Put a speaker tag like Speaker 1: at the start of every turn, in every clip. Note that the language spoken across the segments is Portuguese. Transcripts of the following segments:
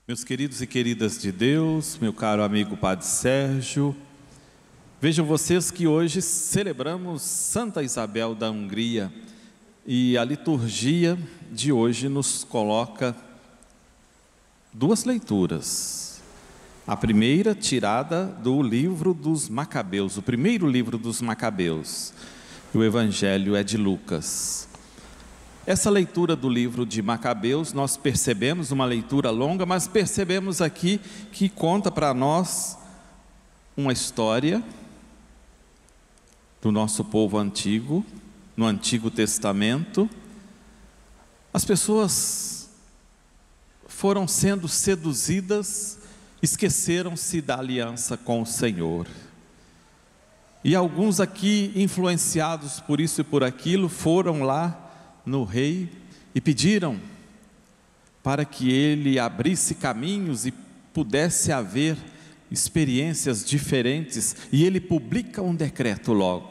Speaker 1: Meus queridos e queridas de Deus, meu caro amigo Padre Sérgio, vejam vocês que hoje celebramos Santa Isabel da Hungria e a liturgia de hoje nos coloca duas leituras. A primeira tirada do livro dos Macabeus, o primeiro livro dos Macabeus, o Evangelho é de Lucas. Essa leitura do livro de Macabeus, nós percebemos uma leitura longa, mas percebemos aqui que conta para nós uma história do nosso povo antigo, no Antigo Testamento. As pessoas foram sendo seduzidas, esqueceram-se da aliança com o Senhor. E alguns aqui, influenciados por isso e por aquilo, foram lá no rei e pediram para que ele abrisse caminhos e pudesse haver experiências diferentes, e ele publica um decreto logo,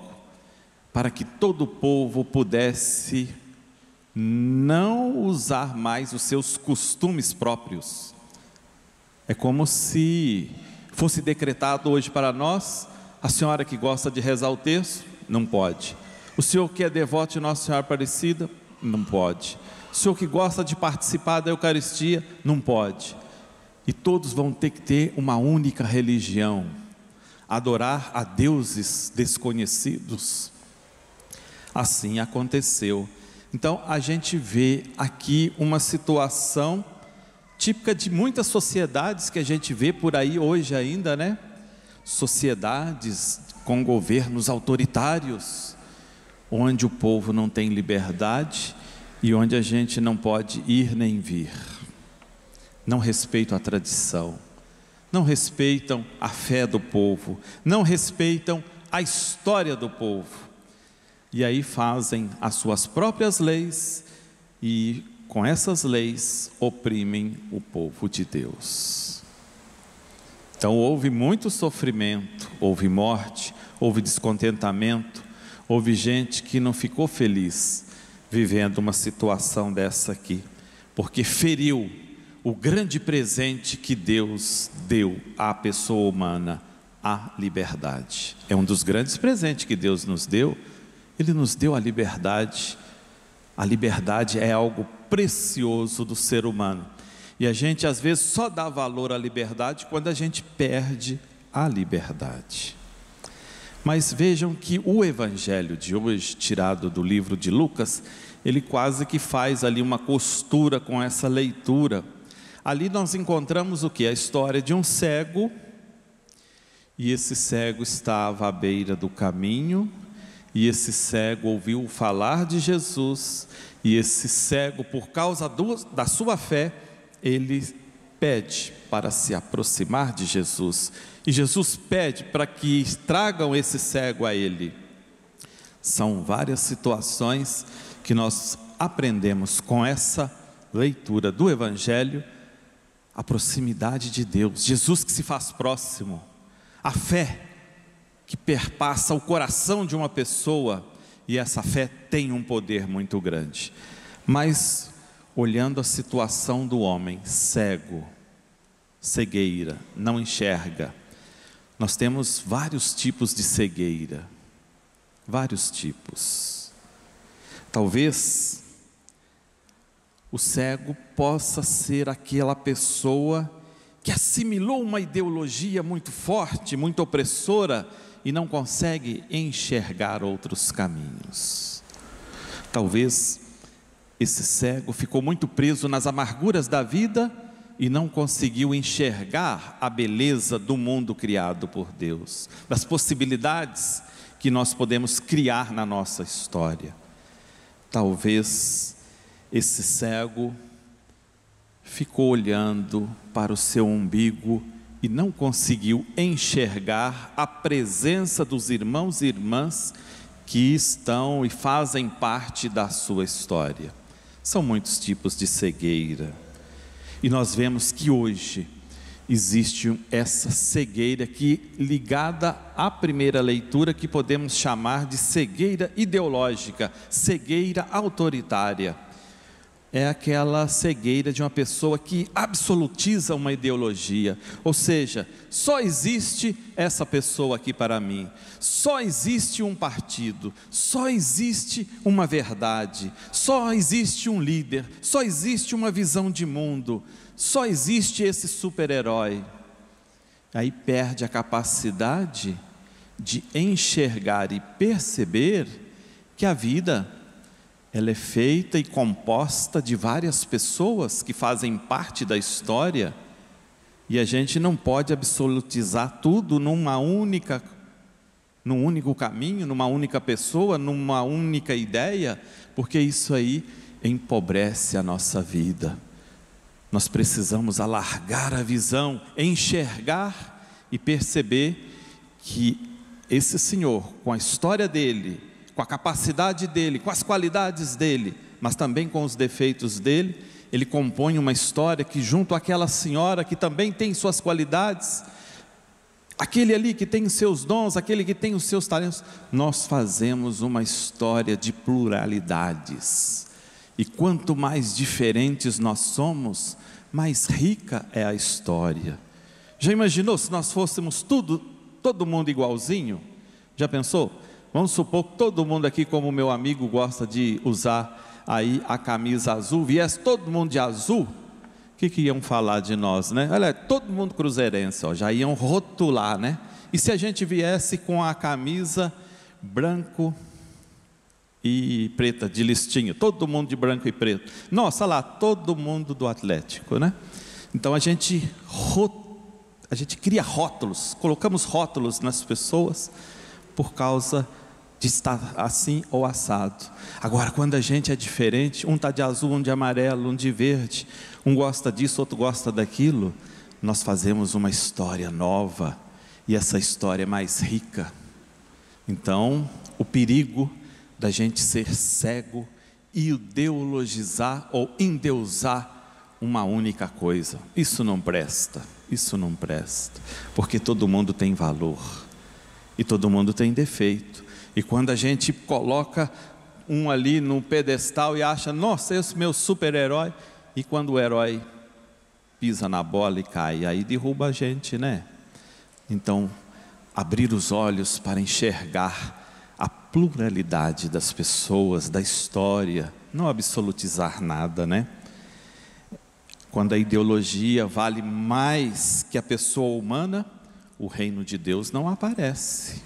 Speaker 1: para que todo o povo pudesse não usar mais os seus costumes próprios. É como se fosse decretado hoje para nós: a senhora que gosta de rezar o terço, não pode. O senhor que é devoto de Nossa Senhora Aparecida, não pode. O senhor que gosta de participar da Eucaristia, não pode. E todos vão ter que ter uma única religião, adorar a deuses desconhecidos. Assim aconteceu. Então a gente vê aqui uma situação típica de muitas sociedades que a gente vê por aí hoje ainda, né? Sociedades com governos autoritários, onde o povo não tem liberdade e onde a gente não pode ir nem vir. Não respeitam a tradição, não respeitam a fé do povo, não respeitam a história do povo. E aí fazem as suas próprias leis e com essas leis oprimem o povo de Deus. Então houve muito sofrimento, houve morte, houve descontentamento, houve gente que não ficou feliz vivendo uma situação dessa aqui, porque feriu o grande presente que Deus deu à pessoa humana, a liberdade. É um dos grandes presentes que Deus nos deu. Ele nos deu a liberdade. A liberdade é algo precioso do ser humano, e a gente às vezes só dá valor à liberdade quando a gente perde a liberdade. Mas vejam que o Evangelho de hoje, tirado do livro de Lucas, ele quase que faz ali uma costura com essa leitura. Ali nós encontramos o que? A história de um cego, e esse cego estava à beira do caminho, e esse cego ouviu falar de Jesus, e esse cego, por causa da sua fé, ele pede para se aproximar de Jesus, e Jesus pede para que tragam esse cego a ele. São várias situações que nós aprendemos com essa leitura do Evangelho, a proximidade de Deus, Jesus que se faz próximo, a fé que perpassa o coração de uma pessoa, e essa fé tem um poder muito grande. Mas olhando a situação do homem cego, cegueira, não enxerga. Nós temos vários tipos de cegueira, vários tipos. Talvez o cego possa ser aquela pessoa que assimilou uma ideologia muito forte, muito opressora, e não consegue enxergar outros caminhos. Talvez esse cego ficou muito preso nas amarguras da vida e não conseguiu enxergar a beleza do mundo criado por Deus, das possibilidades que nós podemos criar na nossa história. Talvez esse cego ficou olhando para o seu umbigo e não conseguiu enxergar a presença dos irmãos e irmãs que estão e fazem parte da sua história. São muitos tipos de cegueira, e nós vemos que hoje existe essa cegueira que, ligada à primeira leitura, que podemos chamar de cegueira ideológica, cegueira autoritária. é aquela cegueira de uma pessoa que absolutiza uma ideologia, ou seja, só existe essa pessoa aqui para mim, só existe um partido, só existe uma verdade, só existe um líder, só existe uma visão de mundo, só existe esse super-herói. Aí perde a capacidade de enxergar e perceber que a vida, ela é feita e composta de várias pessoas que fazem parte da história, e a gente não pode absolutizar tudo num único caminho, numa única pessoa, numa única ideia, porque isso aí empobrece a nossa vida. Nós precisamos alargar a visão, enxergar e perceber que esse Senhor, com a história dele, com a capacidade dele, com as qualidades dele, mas também com os defeitos dele, ele compõe uma história que, junto àquela senhora que também tem suas qualidades, aquele ali que tem os seus dons, aquele que tem os seus talentos, nós fazemos uma história de pluralidades. E quanto mais diferentes nós somos, mais rica é a história. Já imaginou se nós fôssemos todo mundo igualzinho? Já pensou? Vamos supor que todo mundo aqui, como meu amigo gosta de usar aí a camisa azul, viesse todo mundo de azul, o que iam falar de nós, né? Olha, todo mundo cruzeirense, ó, já iam rotular, né? E se a gente viesse com a camisa branco e preta, de listinho, todo mundo de branco e preto, nossa lá, todo mundo do Atlético, né? Então a gente cria rótulos, colocamos rótulos nas pessoas por causa de estar assim ou assado. Agora, quando a gente é diferente, um está de azul, um de amarelo, um de verde, um gosta disso, outro gosta daquilo, nós fazemos uma história nova, e essa história é mais rica. Então, o perigo da gente ser cego e ideologizar ou endeusar uma única coisa, isso não presta, porque todo mundo tem valor, e todo mundo tem defeito. E quando a gente coloca um ali no pedestal e acha, nossa, esse é o meu super-herói, e quando o herói pisa na bola e cai, aí derruba a gente, né? Então, abrir os olhos para enxergar a pluralidade das pessoas, da história, não absolutizar nada, né? Quando a ideologia vale mais que a pessoa humana, o reino de Deus não aparece.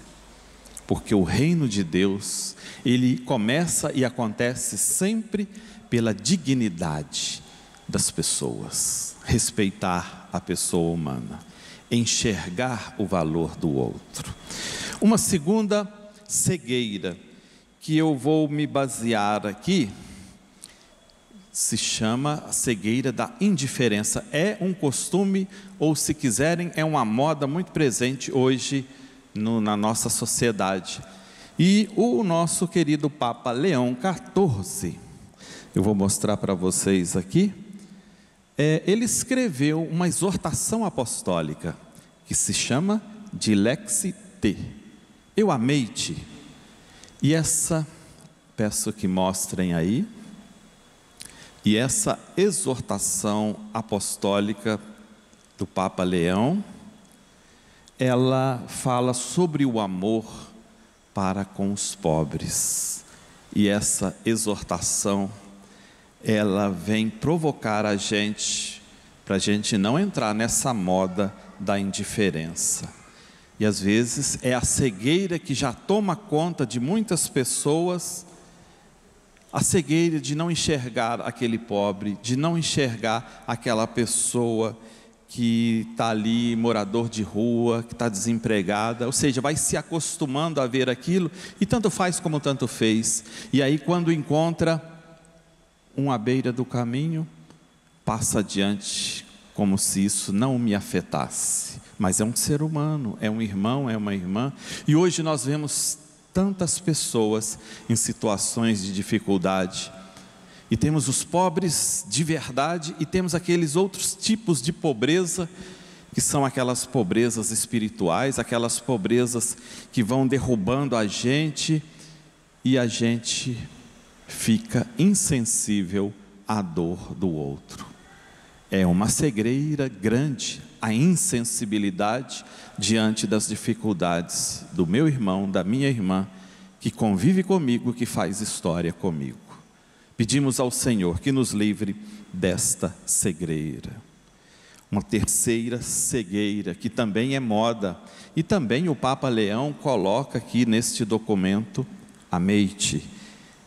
Speaker 1: Porque o reino de Deus, ele começa e acontece sempre pela dignidade das pessoas, respeitar a pessoa humana, enxergar o valor do outro. Uma segunda cegueira que eu vou me basear aqui, se chama cegueira da indiferença. É um costume, ou se quiserem, é uma moda muito presente hoje na nossa sociedade. E o nosso querido Papa Leão XIV, eu vou mostrar para vocês aqui, ele escreveu uma exortação apostólica, que se chama Dilexi Te, eu amei-te. E essa, peço que mostrem aí, e essa exortação apostólica do Papa Leão, ela fala sobre o amor para com os pobres, e essa exortação, ela vem provocar a gente, para a gente não entrar nessa moda da indiferença. E às vezes é a cegueira que já toma conta de muitas pessoas, a cegueira de não enxergar aquele pobre, de não enxergar aquela pessoa que está ali, morador de rua, que está desempregada, ou seja, vai se acostumando a ver aquilo, e tanto faz como tanto fez, e aí quando encontra um à beira do caminho, passa adiante, como se isso não me afetasse, mas é um ser humano, é um irmão, é uma irmã, e hoje nós vemos tantas pessoas em situações de dificuldade, e temos os pobres de verdade, e temos aqueles outros tipos de pobreza, que são aquelas pobrezas espirituais, aquelas pobrezas que vão derrubando a gente, e a gente fica insensível a dor do outro. É uma cegueira grande a insensibilidade diante das dificuldades do meu irmão, da minha irmã, que convive comigo, que faz história comigo. Pedimos ao Senhor que nos livre desta cegueira. Uma terceira cegueira, que também é moda, e também o Papa Leão coloca aqui neste documento, Ameite,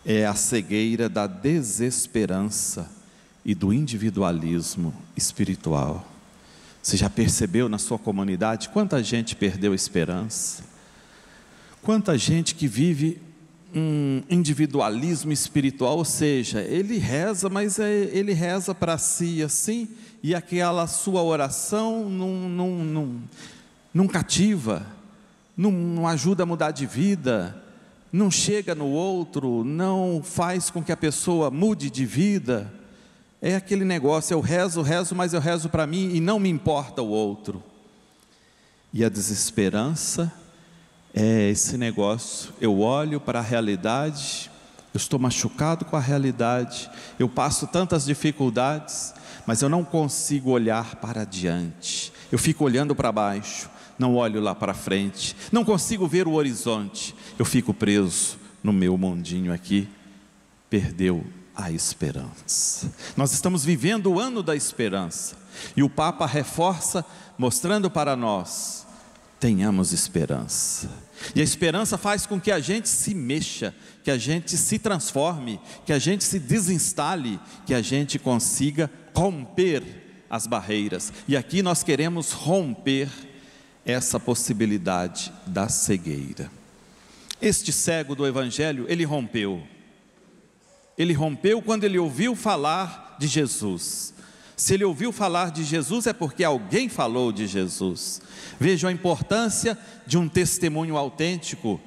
Speaker 1: é a cegueira da desesperança e do individualismo espiritual. Você já percebeu na sua comunidade quanta gente perdeu a esperança? Quanta gente que vive um individualismo espiritual, ou seja, ele reza, mas ele reza para si assim, e aquela sua oração não cativa, não ajuda a mudar de vida, não chega no outro, não faz com que a pessoa mude de vida. É aquele negócio, eu rezo, mas eu rezo para mim e não me importa o outro. E a desesperança é esse negócio, eu olho para a realidade, eu estou machucado com a realidade, eu passo tantas dificuldades, mas eu não consigo olhar para diante, eu fico olhando para baixo, não olho lá para frente, não consigo ver o horizonte, eu fico preso no meu mundinho aqui, perdeu a esperança. Nós estamos vivendo o ano da esperança, e o Papa reforça, mostrando para nós, tenhamos esperança. E a esperança faz com que a gente se mexa, que a gente se transforme, que a gente se desinstale, que a gente consiga romper as barreiras. E aqui nós queremos romper essa possibilidade da cegueira. Este cego do Evangelho, ele rompeu quando ele ouviu falar de Jesus. Se ele ouviu falar de Jesus é porque alguém falou de Jesus. Vejam a importância de um testemunho autêntico,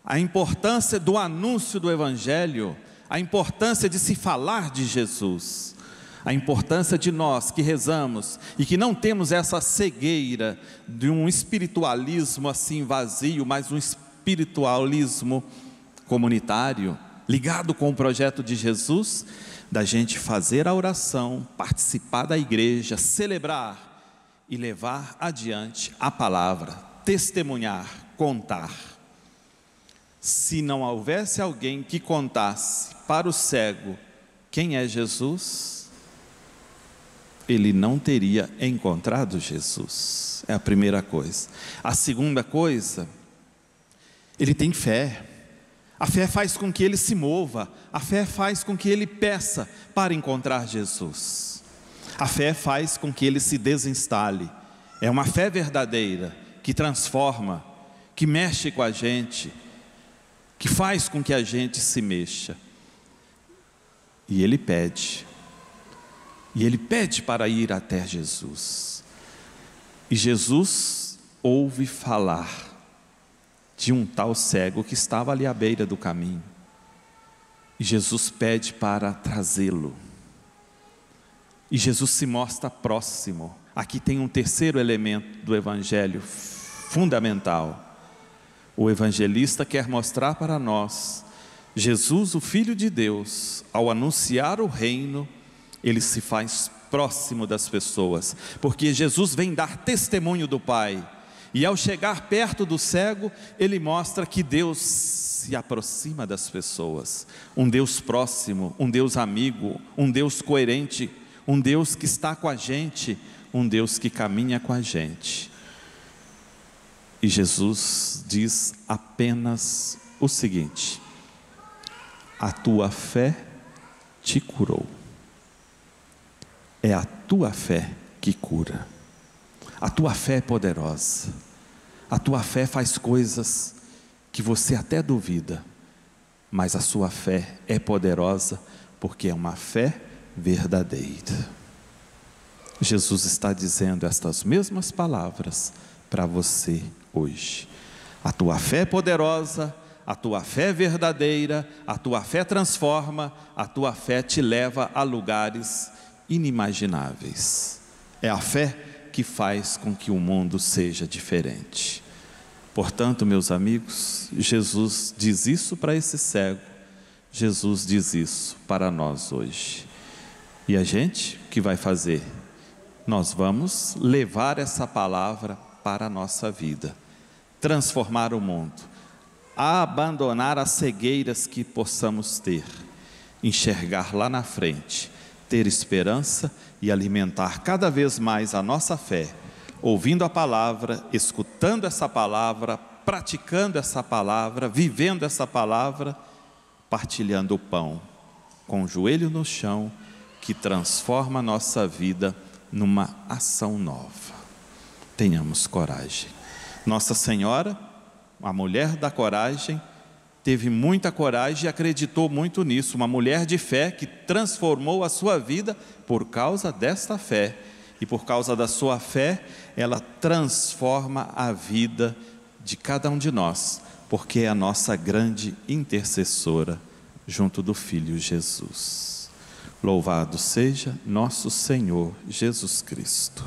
Speaker 1: a importância do anúncio do Evangelho, a importância de se falar de Jesus, a importância de nós que rezamos e que não temos essa cegueira de um espiritualismo assim vazio, mas um espiritualismo comunitário, ligado com o projeto de Jesus, da gente fazer a oração, participar da igreja, celebrar e levar adiante a palavra, testemunhar, contar. Se não houvesse alguém que contasse para o cego quem é Jesus, ele não teria encontrado Jesus. É a primeira coisa. A segunda coisa, ele tem fé. A fé faz com que ele se mova, a fé faz com que ele peça para encontrar Jesus. A fé faz com que ele se desinstale. É uma fé verdadeira, que transforma, que mexe com a gente, que faz com que a gente se mexa. E ele pede para ir até Jesus. E Jesus ouve falar de um tal cego que estava ali à beira do caminho, e Jesus pede para trazê-lo, e Jesus se mostra próximo. Aqui tem um terceiro elemento do Evangelho fundamental. O evangelista quer mostrar para nós, Jesus, o Filho de Deus, ao anunciar o reino, ele se faz próximo das pessoas, porque Jesus vem dar testemunho do Pai. E ao chegar perto do cego, ele mostra que Deus se aproxima das pessoas. Um Deus próximo, um Deus amigo, um Deus coerente, um Deus que está com a gente, um Deus que caminha com a gente. E Jesus diz apenas o seguinte: a tua fé te curou. É a tua fé que cura. A tua fé é poderosa, a tua fé faz coisas que você até duvida, mas a sua fé é poderosa, porque é uma fé verdadeira. Jesus está dizendo estas mesmas palavras para você hoje. A tua fé é poderosa, a tua fé é verdadeira, a tua fé transforma, a tua fé te leva a lugares inimagináveis. É a fé que faz com que o mundo seja diferente. Portanto, meus amigos, Jesus diz isso para esse cego, Jesus diz isso para nós hoje. E a gente, o que vai fazer? Nós vamos levar essa palavra para a nossa vida, transformar o mundo, abandonar as cegueiras que possamos ter, enxergar lá na frente, ter esperança e alimentar cada vez mais a nossa fé, ouvindo a palavra, escutando essa palavra, praticando essa palavra, vivendo essa palavra, partilhando o pão, com o joelho no chão, que transforma a nossa vida numa ação nova. Tenhamos coragem. Nossa Senhora, a mulher da coragem, teve muita coragem e acreditou muito nisso. Uma mulher de fé que transformou a sua vida por causa desta fé. E por causa da sua fé, ela transforma a vida de cada um de nós, porque é a nossa grande intercessora junto do Filho Jesus. Louvado seja nosso Senhor Jesus Cristo.